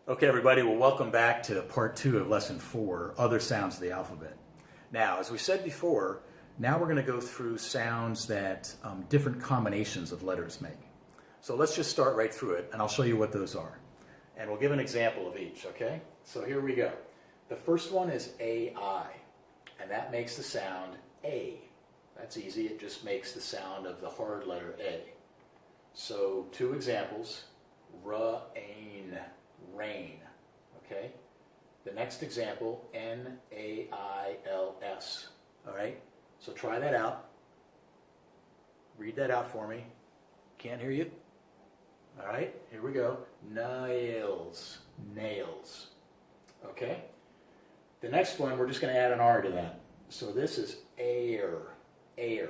Okay, everybody, well, welcome back to part 2 of lesson 4, other sounds of the alphabet. Now, as we said before, now we're going to go through sounds that different combinations of letters make. So let's just start right through it, and I'll show you what those are. And we'll give an example of each, okay? So here we go. The first one is A-I, and that makes the sound A. That's easy, it just makes the sound of the hard letter A. So two examples, rain, rain, okay? The next example, N-A-I-L-S, all right? So try that out. Read that out for me. Can't hear you? All right, here we go. Nails, nails, okay? The next one, we're just going to add an R to that. So this is air, air.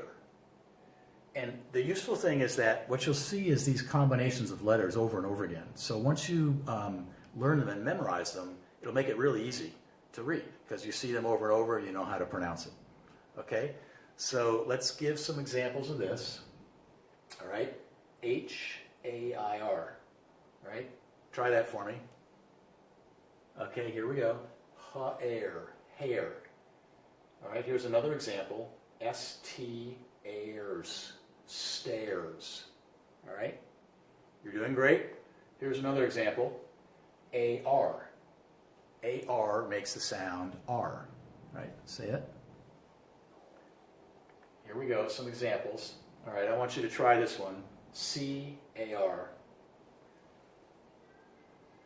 And the useful thing is that what you'll see is these combinations of letters over and over again. So once you learn them and memorize them, it'll make it really easy to read because you see them over and over and you know how to pronounce it. Okay? So let's give some examples of this. All right? H-A-I-R. All right? Try that for me. Okay, here we go. Ha-air, hair. All right, here's another example. S-T-airs, stairs. All right? You're doing great. Here's another example. A-R. A-R makes the sound R. Right? Say it. Here we go, some examples. All right, I want you to try this one. C-A-R.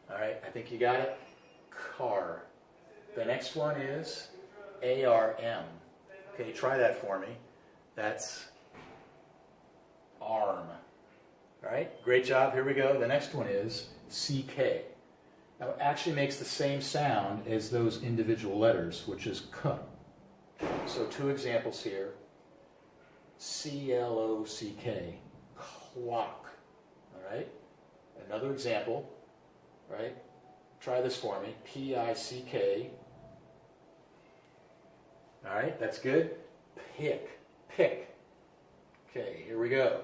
All right, I think you got it. Car. The next one is A-R-M. Okay, try that for me. That's arm. All right, great job. Here we go. The next one is C-K. Now, it actually makes the same sound as those individual letters, which is K. So two examples here. C-L-O-C-K. Clock. All right. Another example. All right. Try this for me. P-I-C-K. All right, that's good. Pick, pick. Okay, here we go.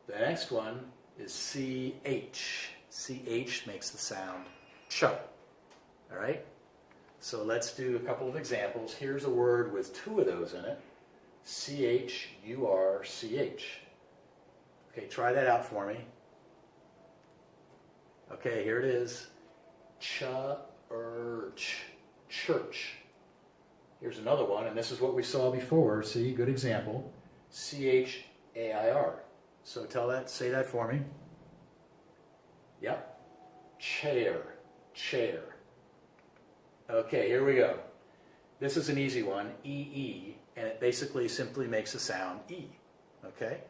The next one is C-H. C-H makes the sound ch. All right? So let's do a couple of examples. Here's a word with two of those in it. C-H-U-R-C-H. Okay, try that out for me. Okay, here it is. Church. Church. Here's another one, and this is what we saw before. See, good example. C-H-A-I-R. So say that for me. Yep. Chair, chair. Okay, here we go. This is an easy one, E-E, and it basically simply makes the sound E. Okay?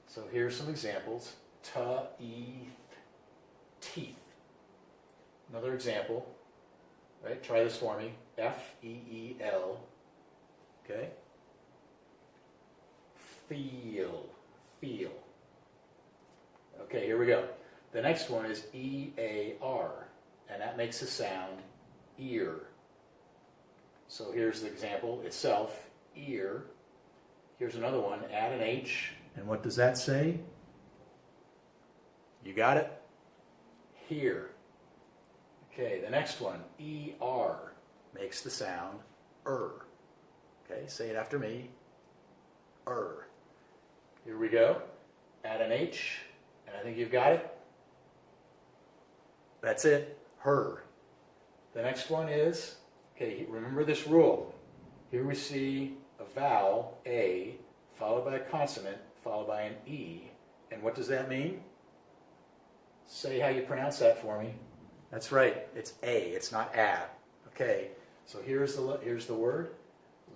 So here's some examples. Teeth, teeth. Another example. Right, try this for me. F-E-E-L. Okay? Feel, feel. Okay, here we go. The next one is E-A-R, and that makes the sound ear. So here's the example itself, ear. Here's another one, add an H, and what does that say? You got it? Here. Okay, the next one, E-R, makes the sound Okay, say it after me. Here we go. Add an H, and I think you've got it. That's it, her. The next one is, okay, remember this rule. Here we see a vowel, A, followed by a consonant, followed by an E. And what does that mean? Say how you pronounce that for me. That's right, it's A, it's not a. Okay, so here's the word,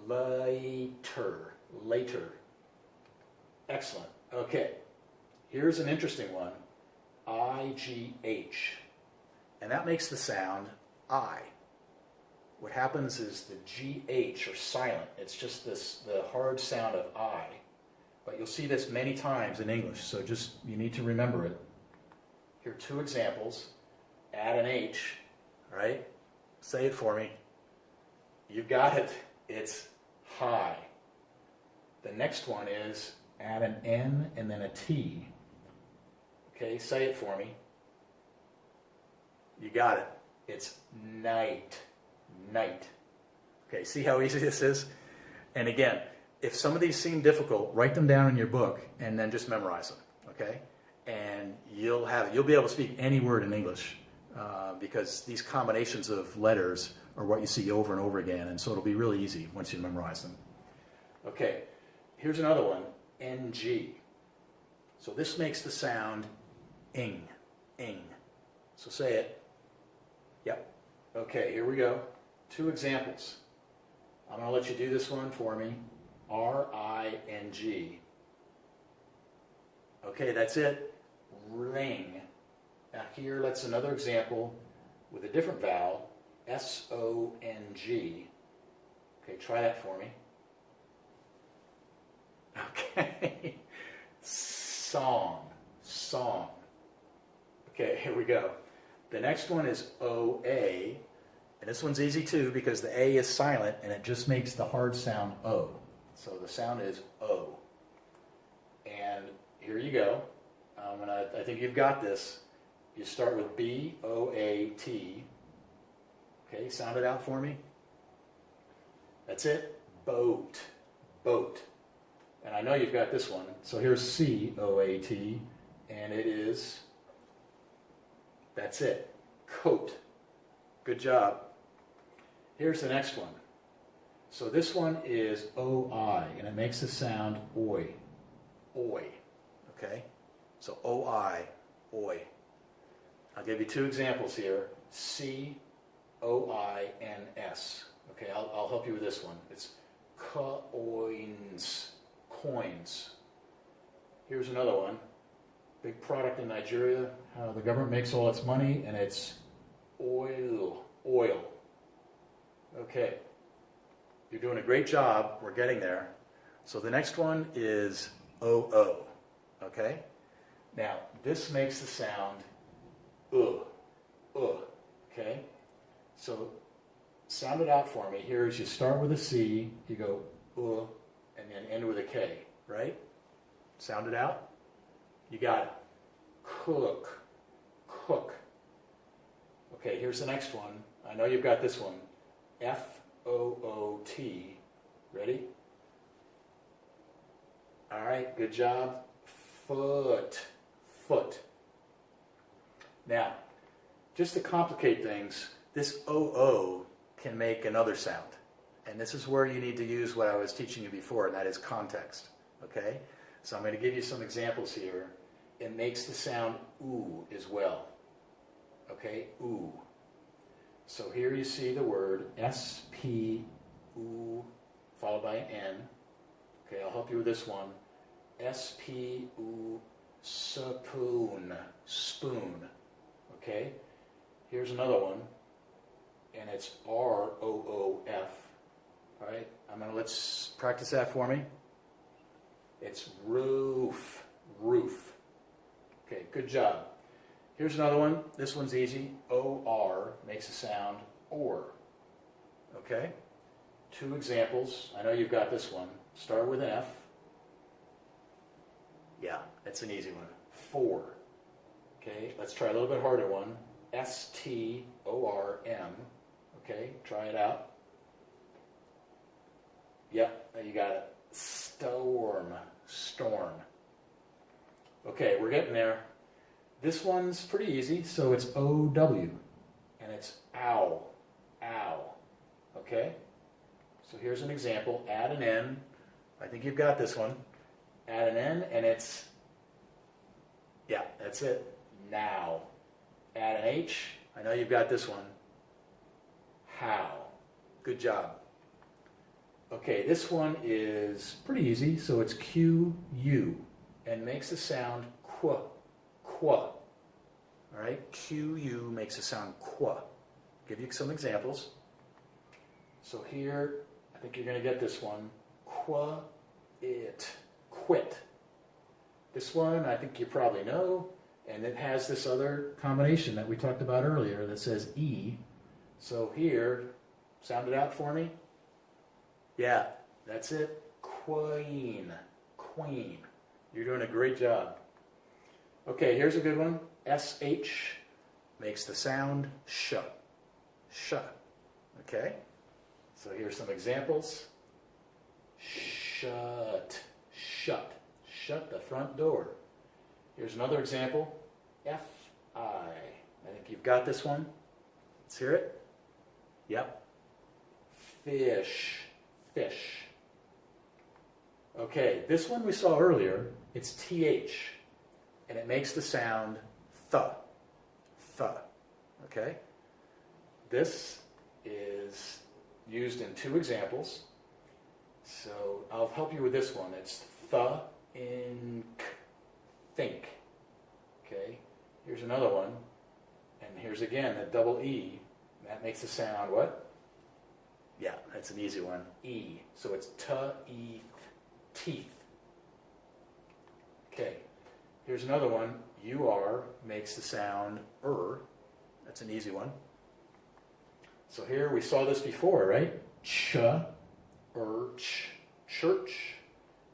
later, later. Excellent, okay. Here's an interesting one, I-G-H, and that makes the sound I. What happens is the G-H are silent, it's just the hard sound of I. But you'll see this many times in English, so you need to remember it. Here are two examples. Add an H, all right? Say it for me. You've got it. It's high. The next one is add an N and then a T. Okay, say it for me. You got it. It's night. Night. Okay, see how easy this is? And again, if some of these seem difficult, write them down in your book and then just memorize them, okay? And you'll be able to speak any word in English because these combinations of letters are what you see over and over again, and so it'll be really easy once you memorize them. Okay, here's another one, NG. So this makes the sound ing, ing. So say it. Yep. Okay, here we go. 2 examples. I'm going to let you do this one for me. R-I-N-G. Okay, that's it. Ring. Now here, that's another example with a different vowel. S-O-N-G. Okay, try that for me. Okay. Song. Song. Okay, here we go. The next one is O-A. And this one's easy too because the A is silent and it just makes the hard sound O. So the sound is O. And here you go. I think you've got this. You start with B-O-A-T. Okay, sound it out for me. That's it. Boat. Boat. And I know you've got this one. So here's C-O-A-T. And it is, that's it. Coat. Good job. Here's the next one. So this one is O-I, and it makes the sound oi. Oi. Okay? So O-I, oi. I'll give you 2 examples here. C-O-I-N-S. Okay, I'll help you with this one. It's coins. Coins. Here's another one. Big product in Nigeria. How the government makes all its money, and it's oil. Oil. Okay. You're doing a great job. We're getting there. So the next one is O-O. Okay? Now, this makes the sound okay? So, sound it out for me. Here is you start with a C, you go and then end with a K, right? Sound it out. You got it. Cook. Cook. Okay, here's the next one. I know you've got this one. F-O-O-T. Ready? All right, good job. Foot. Foot. Now, just to complicate things, this O-O can make another sound. And this is where you need to use what I was teaching you before, and that is context. Okay? So I'm going to give you some examples here. It makes the sound oo as well. Okay? Oo. So here you see the word S-P-O followed by an N. Okay, I'll help you with this one. S-P-O, spoon. Spoon. Okay? Here's another one. And it's R-O-O-F. All right? Let's practice that for me. It's roof. Roof. Okay, good job. Here's another one. This one's easy. O-R makes a sound or. Okay? 2 examples. I know you've got this one. Start with an F. Yeah, that's an easy one. For. Okay, let's try a little bit harder one. S-T-O-R-M. Okay, try it out. Yep, you got it. Storm. Storm. Okay, we're getting there. This one's pretty easy, so it's O-W, and it's ow. Ow. Okay? So here's an example. Add an N. I think you've got this one. Add an N, and it's, yeah, that's it. Now. Add an H. I know you've got this one. How. Good job. Okay, this one is pretty easy, so it's Q-U, and makes the sound qu. Qu. All right, Q-U makes the sound qu. Give you some examples. So here, I think you're going to get this one. Qu-it. Quit. This one, I think you probably know, and it has this other combination that we talked about earlier that says E. So here, sound it out for me. Yeah, that's it. Queen. Queen. You're doing a great job. Okay, here's a good one. S-H-O-R-D. makes the sound sh. Sh. Okay? So here's some examples. Shut. Shut. Shut the front door. Here's another example. F-I. I think you've got this one. Let's hear it. Yep. Fish. Fish. Okay, this one we saw earlier, it's T-H, and it makes the sound th. Th. Okay? This is used in two examples. So I'll help you with this one. It's th-ink, think. Okay? Here's another one. And here's again a double E. That makes the sound what? Yeah, that's an easy one. E. So it's t-e, teeth. Okay. Here's another one. U-R makes the sound That's an easy one. So here we saw this before, right? Ch, ch, church.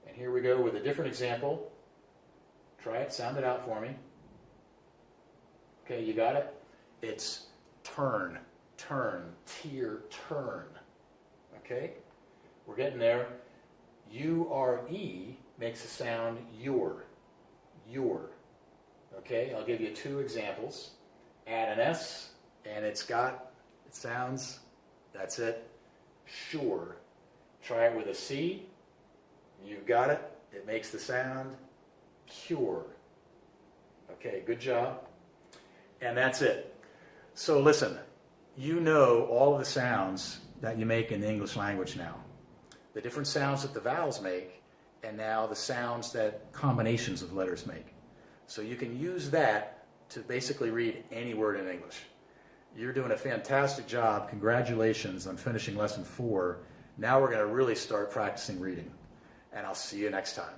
And here we go with a different example. Try it. Sound it out for me. Okay, you got it? It's turn, turn, tear, turn. Okay? We're getting there. U-R-E makes the sound your. Your. Okay, I'll give you two examples. Add an S, and it sounds, that's it, sure. Try it with a C. You've got it. It makes the sound cure. Okay, good job. And that's it. So listen, you know all of the sounds that you make in the English language now. The different sounds that the vowels make, and now the sounds that combinations of letters make. So you can use that to basically read any word in English. You're doing a fantastic job. Congratulations on finishing lesson 4. Now we're going to really start practicing reading. And I'll see you next time.